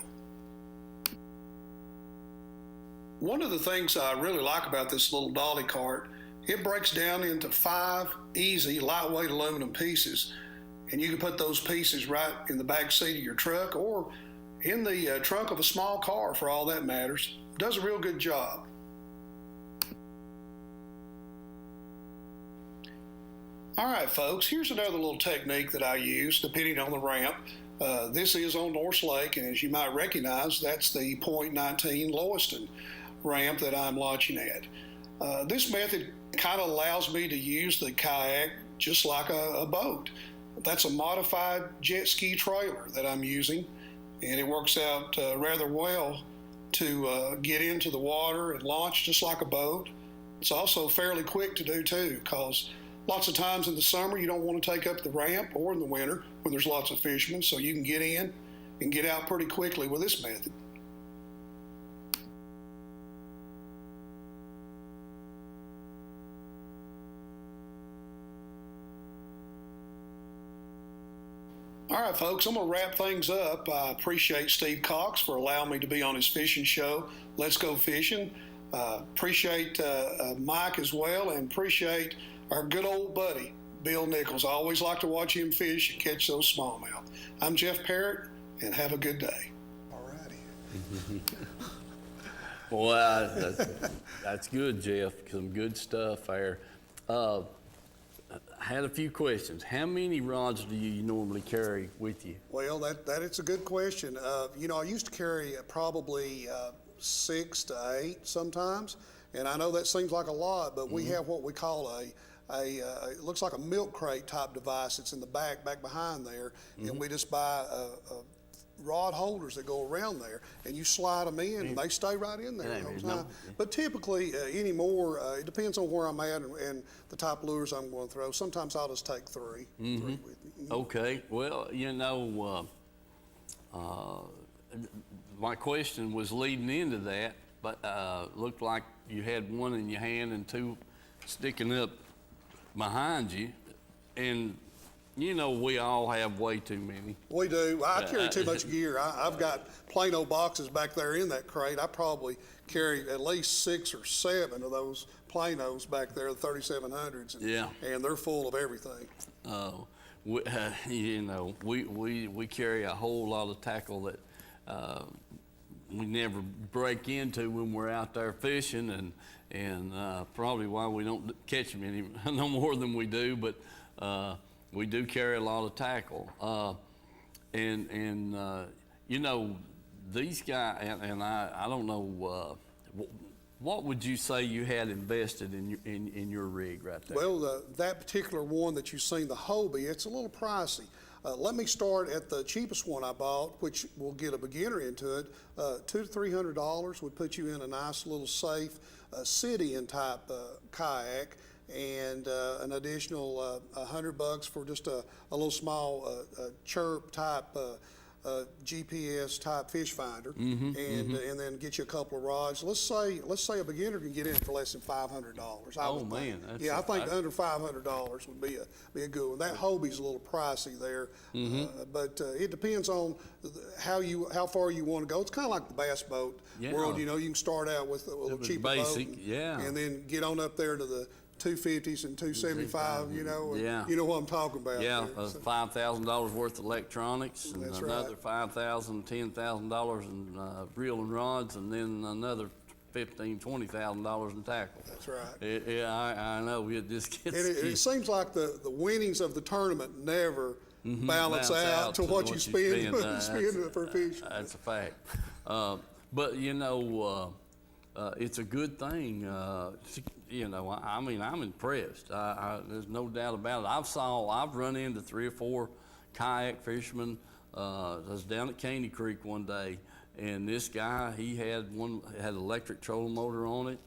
One of the things I really like about this little dolly cart, it breaks down into 5 easy lightweight aluminum pieces, and you can put those pieces right in the back seat of your truck or in the trunk of a small car for all that matters. It does a real good job. All right, folks, here's another little technique that I use depending on the ramp. This is on Norse Lake, and as you might recognize, that's the .19 Lewiston ramp that I'm launching at. This method kind of allows me to use the kayak just like a boat. That's a modified jet ski trailer that I'm using, and it works out rather well to get into the water and launch just like a boat. It's also fairly quick to do too, because lots of times in the summer you don't want to take up the ramp, or in the winter when there's lots of fishermen, so you can get in and get out pretty quickly with this method. All right, folks, I'm going to wrap things up. I appreciate Steve Cox for allowing me to be on his fishing show, Let's Go Fishing. Appreciate Mike as well, and appreciate our good old buddy, Bill Nichols. I always like to watch him fish and catch those smallmouth. I'm Jeff Parrott, and have a good day. All righty. Well, that's good, Jeff. Some good stuff there. I had a few questions. How many rods do you normally carry with you? Well, that is a good question. You know, I used to carry probably 6 to 8 sometimes, and I know that seems like a lot, but we have what we call it looks like a milk crate type device. It's in the back behind there, and we just buy rod holders that go around there, and you slide them in, and they stay right in there the whole time. But typically, anymore, it depends on where I'm at and the type of lures I'm going to throw. Sometimes I'll just take 3 with me. Okay. Well, you know, my question was leading into that, but looked like you had one in your hand and 2 sticking up behind you, and you know, we all have way too many. We do. I carry too much gear. I've got plain old boxes back there in that crate. I probably carry at least 6 or 7 of those planos back there, the 3700s, and they're full of everything. You know, we carry a whole lot of tackle that we never break into when we're out there fishing, and probably why we don't catch them any no more than we do, but we do carry a lot of tackle, and you know, these guys, and I don't know, what would you say you had invested in your rig right there? Well, that particular one that you've seen, the Hobie, it's a little pricey. Let me start at the cheapest one I bought, which will get a beginner into it. $200 to $300 would put you in a nice little safe city-in type kayak, and an additional $100 for just a little small chirp type GPS type fish finder, and then get you a couple of rods. Let's say a beginner can get in for less than $500. Oh man, I think under $500 would be a good one. That Hobie's a little pricey there, but it depends on how far you want to go. It's kind of like the bass boat world. You know, you can start out with a little cheaper basic, boat, yeah, and then get on up there to the 250s and 275, you know, you know what I'm talking about. Yeah, $5,000 worth of electronics, and That's another right. $5,000, $10,000 in reel and rods, and then another $15,000, $20,000 in tackle. That's right. Yeah, I know. It just gets. And it seems like the winnings of the tournament never balance out to what you spend for fishing. That's a fact. But you know, it's a good thing. You know, I mean, I'm impressed. There's no doubt about it. I've run into 3 or 4 kayak fishermen. I was down at Caney Creek one day, and this guy, he had an electric trolling motor on it.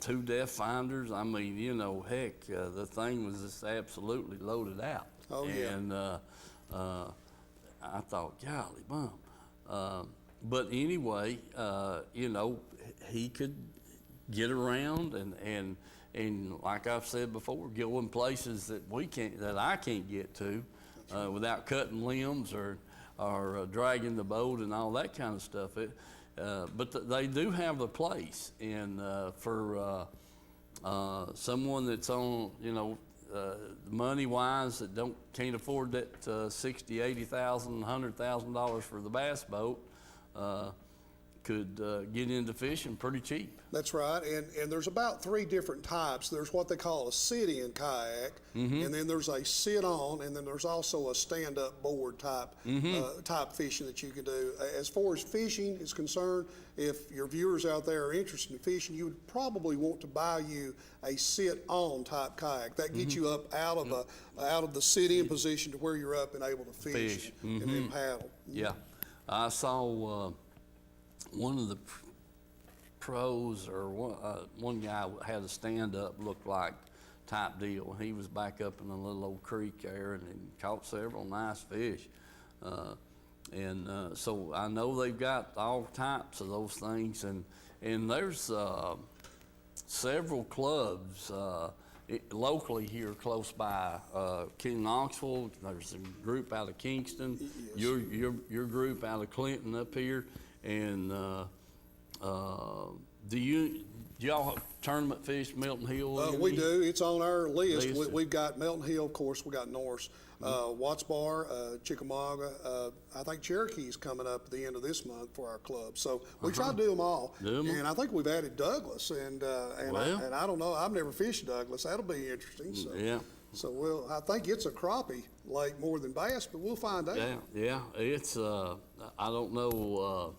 2 depth finders. I mean, you know, heck, the thing was just absolutely loaded out. Oh, yeah. And I thought, golly bum. But anyway, you know, he could get around and like I've said before, go in places that I can't get to without cutting limbs or dragging the boat and all that kind of stuff. But they do have a place, and for someone that's on, you know, money wise that can't afford that $60,000, $80,000, $100,000 for the bass boat, could get into fishing pretty cheap. That's right, and there's about 3 different types. There's what they call a sit-in kayak, and then there's a sit-on, and then there's also a stand-up board type type fishing that you can do. As far as fishing is concerned, if your viewers out there are interested in fishing, you would probably want to buy you a sit-on type kayak. That gets you up out of the sit-in position to where you're up and able to fish. And then paddle. Yeah, I saw one of the pros, or one guy had a stand-up, looked like type deal. He was back up in a little old creek there and caught several nice fish. So I know they've got all types of those things, and there's several clubs locally here close by. King Knoxville, there's a group out of Kingston, Yes. your group out of Clinton up here. And do y'all tournament fish Milton Hill? We do. It's on our list. List. We've got Milton Hill, of course. We got Norse, Watts Bar, Chickamauga. I think Cherokee's coming up at the end of this month for our club. So we try to do them all. And I think we've added Douglas, and I don't know. I've never fished Douglas. That'll be interesting. So. Yeah. So I think it's a crappie lake more than bass, but we'll find out. Yeah. It's I don't know.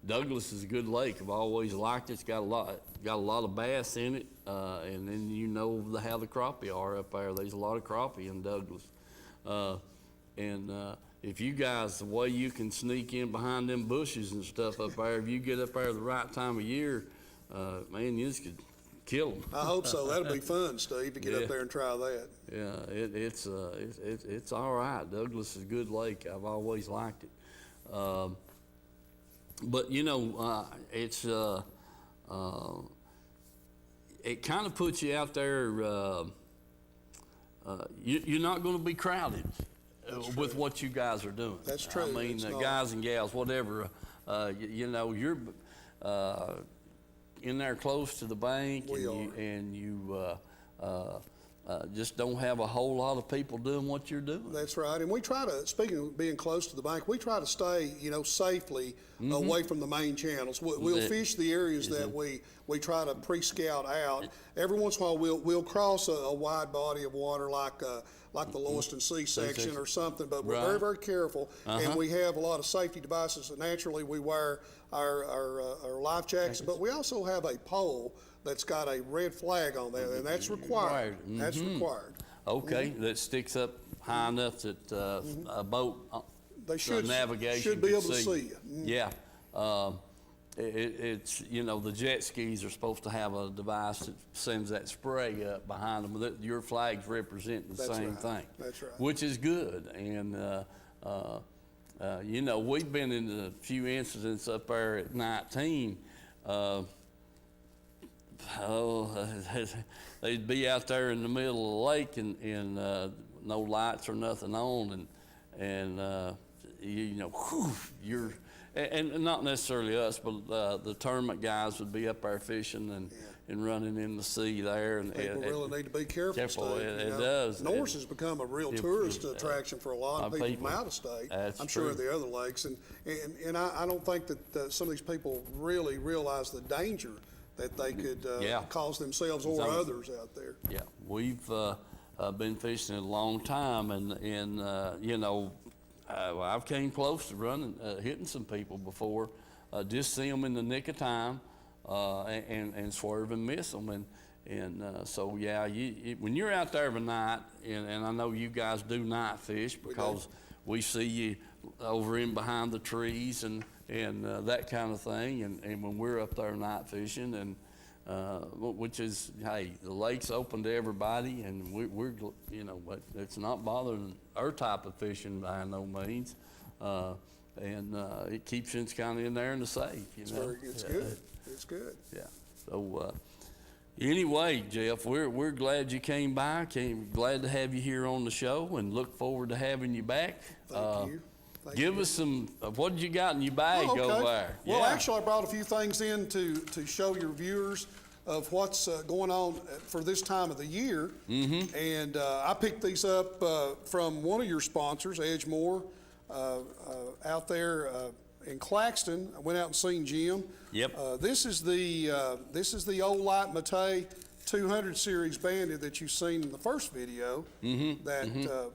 Douglas is a good lake. I've always liked it. It's got a lot of bass in it, and then you know how the crappie are up there. There's a lot of crappie in Douglas, if you guys, the way you can sneak in behind them bushes and stuff up there, if you get up there the right time of year, man, you just could kill them. I hope so. That'll be fun, Steve, to get up there and try that. Yeah, it's all right. Douglas is a good lake. I've always liked it. But you know, it kind of puts you out there. You're not going to be crowded with what you guys are doing. That's true. I mean, guys and gals, whatever. You know, you're in there close to the bank, and you just don't have a whole lot of people doing what you're doing. That's right. And we try to, speaking of being close to the bank, we try to stay, safely away from the main channels. We'll fish the areas that we try to pre-scout out. Every once in a while, we'll cross a wide body of water like the Lewiston Sea section or something, but we're very, very careful. And we have a lot of safety devices. So naturally, we wear our life jackets, but we also have a pole that's got a red flag on there, and that's required. That's required. Okay, that sticks up high enough that a boat They should navigation be able to see see you. Yeah. It's, the jet skis are supposed to have a device that sends that spray up behind them. Your flag's representing the same thing. That's right. Which is good. And, we've been in a few incidents up there at 19. They'd be out there in the middle of the lake and no lights or nothing on, and you're, and not necessarily us, but the tournament guys would be up there fishing and running in the sea there. And people really need to be careful. It does. Norse has become a real tourist attraction for a lot of people from out of state. I'm sure the other lakes, and I don't think that some of these people really realize the danger that they could cause themselves or others out there. Yeah, we've been fishing it a long time, and I've came close to hitting some people before, just see them in the nick of time, and swerve and miss them, when you're out there at night, and I know you guys do night fish because we see you over in behind the trees and that kind of thing, and when we're up there night fishing, and which is, hey, the lake's open to everybody, and we're you know, but it's not bothering our type of fishing by no means. And it keeps us kind of in there in the safe, you know. It's good. It's good. Yeah. So anyway, Jeff, we're glad you came by. Glad to have you here on the show, and look forward to having you back. Thank you. Give us some. What did you got in your bag over there? Well, Yeah. actually, I brought a few things in to show your viewers of what's going on for this time of the year. Mm-hmm. And I picked these up from one of your sponsors, Edgemore, out there in Claxton. I went out and seen Jim. Yep. This is the old Light Matei 200 series bandit that you've seen in the first video. Mm-hmm. That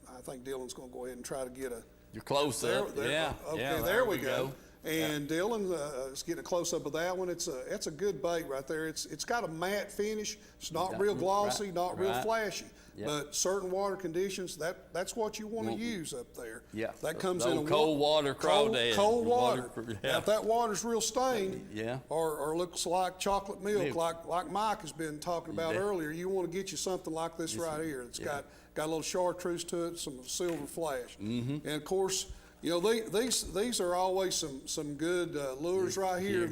I think Dylan's going to go ahead and try to get a. You're close up. Yeah. Okay, yeah, there we go. And Yeah. Dylan is getting a close up of that one. It's a good bait right there. It's got a matte finish. It's not real glossy, not real flashy. Yep. But certain water conditions, that's what you want to use up there. Yeah. That comes The in old cold water crawdad. Cold water. Yeah. Now, if that water's real stained, Yeah. or looks like chocolate milk, Milk. like Mike has been talking about Yeah. earlier, you want to get you something like this right here. It's got a little chartreuse to it, some silver flash, and of course, you know these are always some good lures right here.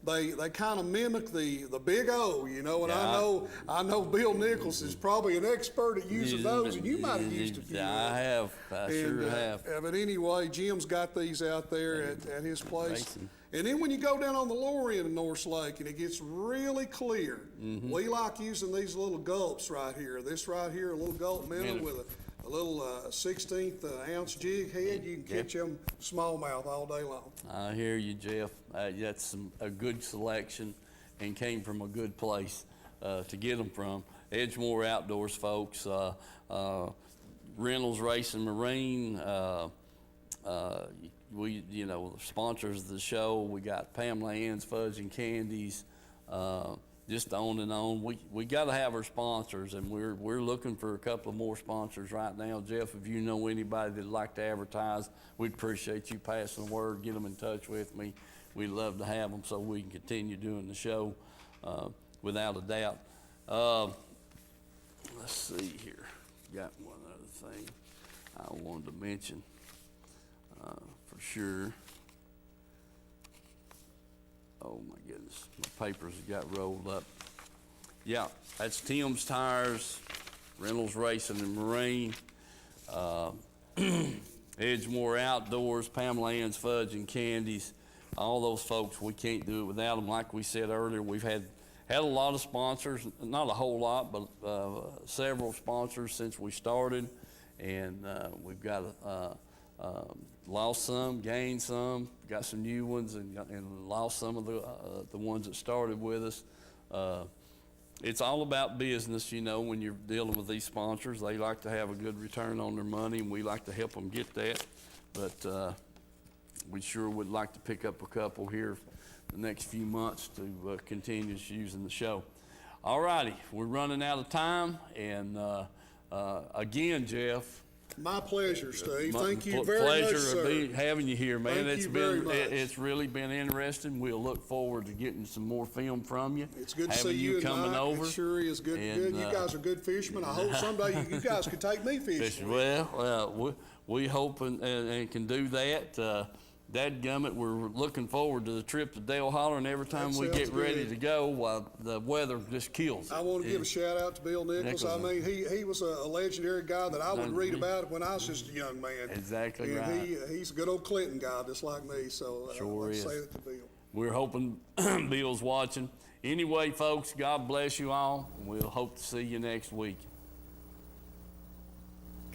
They kind of mimic the Big O, you know, and I know Bill Nichols is probably an expert at using those, and you might have used a few. I have. I sure have. But anyway, Jim's got these out there at his place. Racing. And then when you go down on the lower end of North Lake and it gets really clear, we like using these little gulps right here. This right here, a little gulp minnow with a little 1/16 ounce jig head. You can catch them smallmouth all day long. I hear you, Jeff. That's a good selection and came from a good place to get them from. Edgemore Outdoors, folks. Reynolds Racing Marine. We, you know, sponsors of the show. We got Pamela Ann's Fudge and Candies. Just on and on. We got to have our sponsors, and we're looking for a couple of more sponsors right now. Jeff, if you know anybody that'd like to advertise, we'd appreciate you passing the word. Get them in touch with me. We'd love to have them so we can continue doing the show without a doubt. Let's see here. Got one other thing I wanted to mention for sure. Oh my goodness, my papers got rolled up. Yeah, that's Tim's Tires, Reynolds Racing and Marine, Edgemore Outdoors, Pamela Ann's Fudge and Candies. All those folks, we can't do it without them. Like we said earlier, we've had a lot of sponsors, not a whole lot, but several sponsors since we started, and we've got lost some, gained some, got some new ones, and lost some of the ones that started with us. It's all about business, you know, when you're dealing with these sponsors. They like to have a good return on their money, and we like to help them get that. But we sure would like to pick up a couple here the next few months to continue using the show. All righty, we're running out of time, and again, Jeff, my pleasure, Steve. Thank you very much, pleasure sir. of having you here, man. Thank you very much. It's really been interesting. We'll look forward to getting some more film from you. It's good to having see you and coming Mike. over. It sure is good. And, You guys are good fishermen. I hope someday you guys could take me fishing. Well, we hope and can do that. Dadgummit, we're looking forward to the trip to Dale Holler, and every time we get ready to go, the weather just kills it. I want to give a shout out to Bill Nichols. I mean, he was a legendary guy that I would read about when I was just a young man. Exactly and right. He's a good old Clinton guy, just like me. So Sure let's is. say that to Bill. We're hoping Bill's watching. Anyway, folks, God bless you all. We'll hope to see you next week.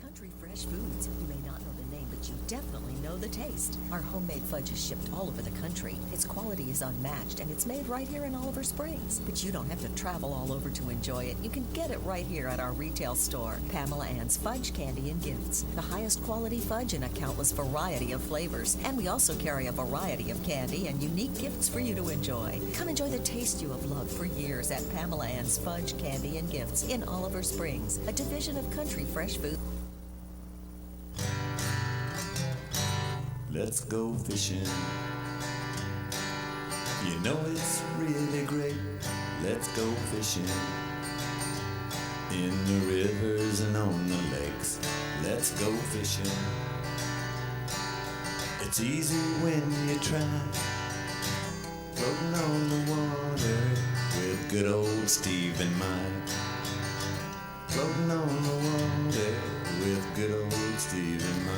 Country Fresh Foods. You may not know the name, but you definitely know the taste. Our homemade fudge is shipped all over the country. Its quality is unmatched, and it's made right here in Oliver Springs. But you don't have to travel all over to enjoy it. You can get it right here at our retail store, Pamela Ann's Fudge, Candy, and Gifts. The highest quality fudge in a countless variety of flavors. And we also carry a variety of candy and unique gifts for you to enjoy. Come enjoy the taste you have loved for years at Pamela Ann's Fudge, Candy, and Gifts in Oliver Springs, a division of Country Fresh Foods. Let's go fishing. You know it's really great Let's go fishing in the rivers and on the lakes. Let's go fishing. It's easy when you try. Floating on the water with good old Steve and Mike. Floating on the water with good old Steve and Mike.